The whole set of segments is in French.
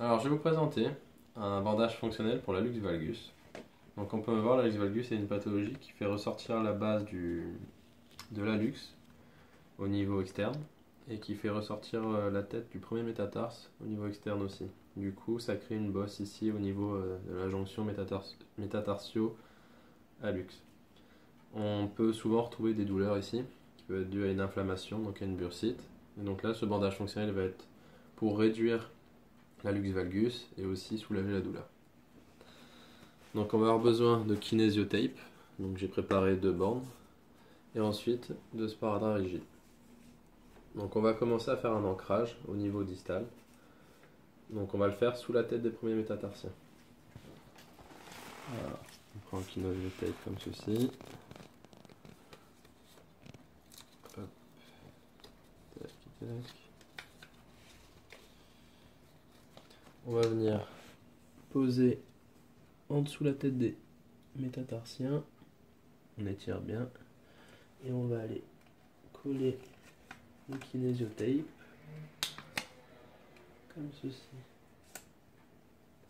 Alors, je vais vous présenter un bandage fonctionnel pour la luxe valgus. Donc, on peut voir, la luxe valgus est une pathologie qui fait ressortir la base de la luxe au niveau externe et qui fait ressortir la tête du premier métatarse au niveau externe aussi. Du coup, ça crée une bosse ici au niveau de la jonction métatarsio-hallux. On peut souvent retrouver des douleurs ici, qui peuvent être dues à une inflammation, donc à une bursite. Et donc là, ce bandage fonctionnel va être pour réduire la luxe valgus et aussi soulager la douleur. Donc on va avoir besoin de kinésiotape, donc j'ai préparé 2 bandes, et ensuite de sparadrap rigide. Donc on va commencer à faire un ancrage au niveau distal. Donc on va le faire sous la tête des premiers métatarsiens. Voilà. On prend le kinésiotape comme ceci. Hop. Tac, tac. On va venir poser en dessous la tête des métatarsiens. On étire bien. Et on va aller coller le kinésiotape comme ceci.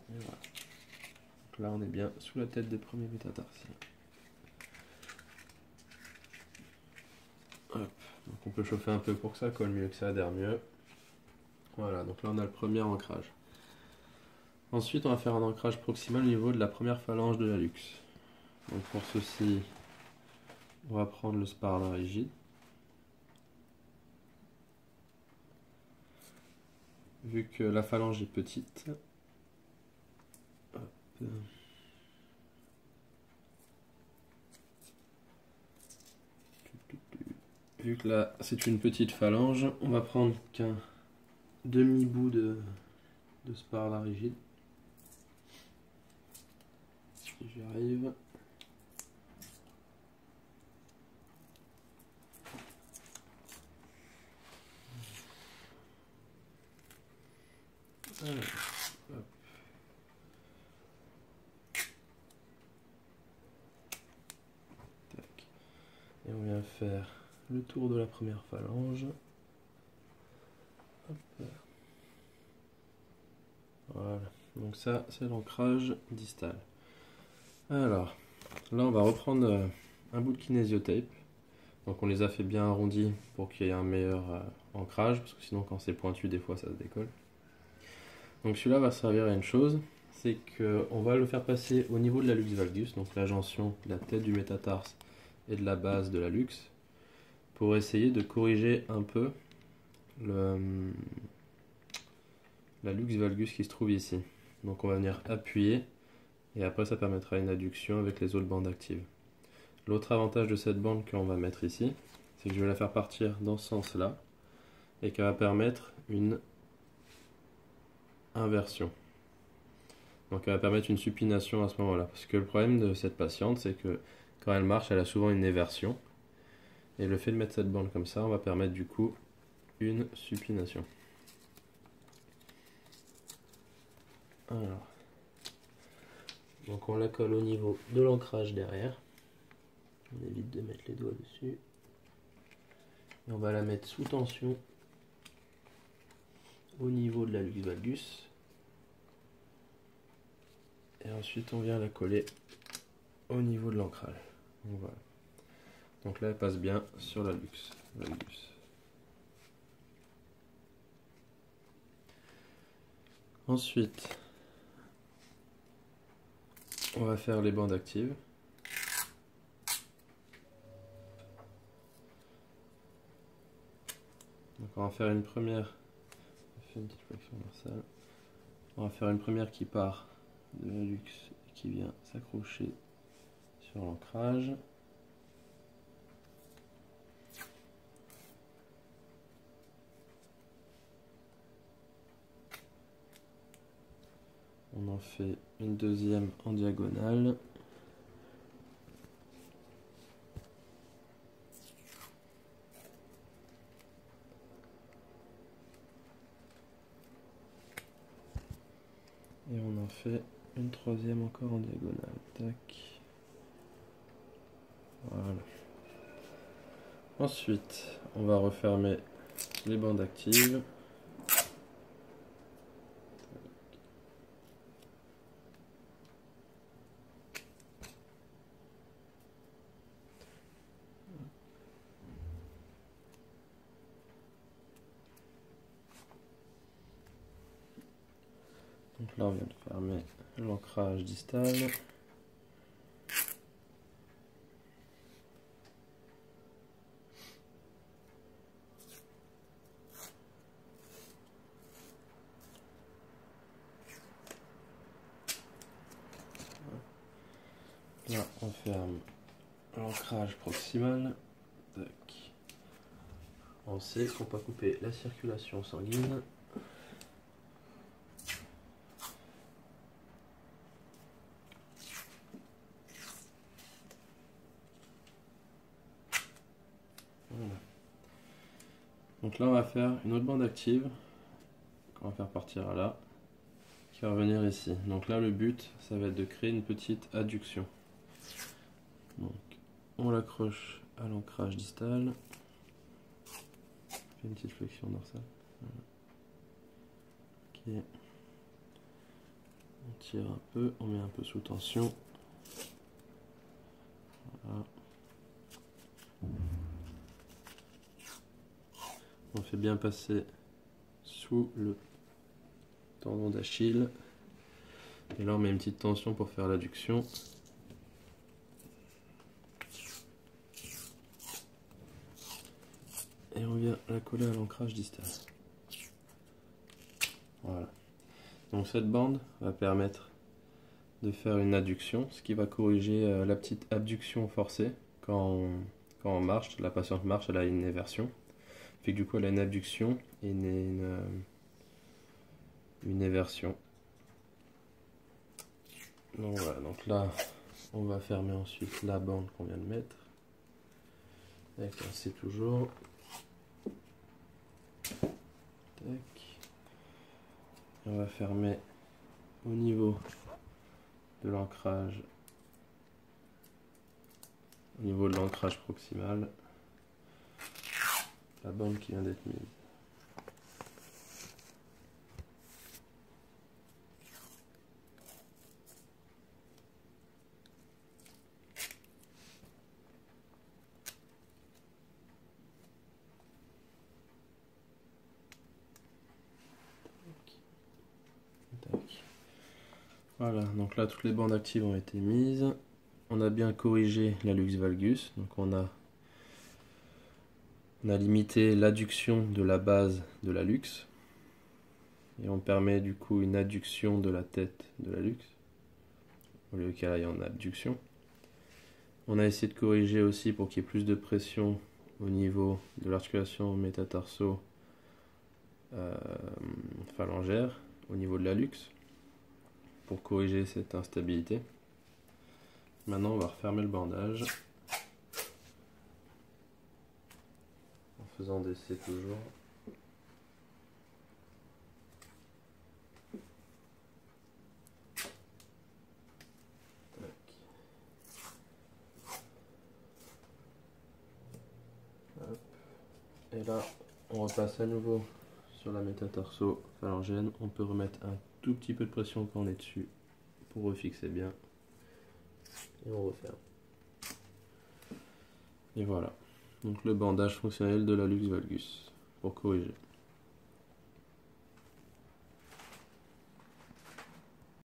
Et voilà. Donc là on est bien sous la tête des premiers métatarsiens. Hop. Donc on peut chauffer un peu pour que ça colle mieux, que ça adhère mieux. Voilà, donc là on a le premier ancrage. Ensuite on va faire un ancrage proximal au niveau de la première phalange de l'hallux. Donc pour ceci, on va prendre le sparadrap rigide. Vu que la phalange est petite, hop. Vu que là c'est une petite phalange, on va prendre qu'un demi-bout de sparadrap rigide. Si j'y arrive. Alors, hop. Tac. Et on vient faire le tour de la première phalange. Hop. Voilà, donc ça c'est l'ancrage distal. Alors, là on va reprendre un bout de kinésiotape. Donc on les a fait bien arrondis pour qu'il y ait un meilleur ancrage, parce que sinon quand c'est pointu des fois ça se décolle. Donc celui-là va servir à une chose, c'est qu'on va le faire passer au niveau de la lux valgus, donc la jonction de la tête du métatarse et de la base de la luxe, pour essayer de corriger un peu la lux valgus qui se trouve ici. Donc on va venir appuyer et après ça permettra une adduction avec les autres bandes actives. L'autre avantage de cette bande qu'on va mettre ici, c'est que je vais la faire partir dans ce sens-là et qu'elle va permettre une inversion. Donc elle va permettre une supination à ce moment-là. Parce que le problème de cette patiente, c'est que quand elle marche, elle a souvent une éversion. Et le fait de mettre cette bande comme ça, on va permettre du coup une supination. Alors, donc on la colle au niveau de l'ancrage derrière. On évite de mettre les doigts dessus. Et on va la mettre sous tension au niveau de la lux valgus. Et ensuite on vient la coller au niveau de l'ancrage. Donc voilà. Donc là elle passe bien sur la lux valgus. Ensuite, on va faire les bandes actives. Donc on va faire une première, une petite flexion dorsale. On va faire une première qui part de la luxe et qui vient s'accrocher sur l'ancrage. On en fait une deuxième en diagonale. Et on en fait une troisième encore en diagonale. Tac. Voilà. Ensuite, on va refermer les bandes actives. Donc là on vient de fermer l'ancrage distal. Là on ferme l'ancrage proximal. Tac. On sait qu'on peut couper la circulation sanguine. Voilà. Donc là on va faire une autre bande active qu'on va faire partir à là, qui va revenir ici. Donc là le but ça va être de créer une petite adduction. Donc on l'accroche à l'ancrage distal. Une petite flexion dorsale. Voilà. Ok. On tire un peu, on met un peu sous tension. Voilà. On fait bien passer sous le tendon d'Achille. Et là on met une petite tension pour faire l'adduction. Et on vient la coller à l'ancrage distal. Voilà. Donc cette bande va permettre de faire une adduction, ce qui va corriger la petite abduction forcée. Quand on marche, la patiente marche, elle a une éversion. Fait que du coup elle a une abduction et une éversion. Donc voilà, donc là on va fermer ensuite la bande qu'on vient de mettre. Avec un C toujours. Tac. On va fermer au niveau de l'ancrage, proximal, la bande qui vient d'être mise. Voilà, donc là toutes les bandes actives ont été mises. On a bien corrigé la lux valgus, donc on a limité l'adduction de la base de la lux. Et on permet du coup une adduction de la tête de la lux, au lieu qu'elle aille en abduction. On a essayé de corriger aussi pour qu'il y ait plus de pression au niveau de l'articulation métatarso-phalangère, au niveau de la lux, pour corriger cette instabilité. Maintenant on va refermer le bandage en faisant des C toujours. Et là on repasse à nouveau sur la métatarso-phalangène. On peut remettre un tout petit peu de pression quand on est dessus pour refixer bien. Et on referme. Et voilà. Donc le bandage fonctionnel de la lux valgus pour corriger.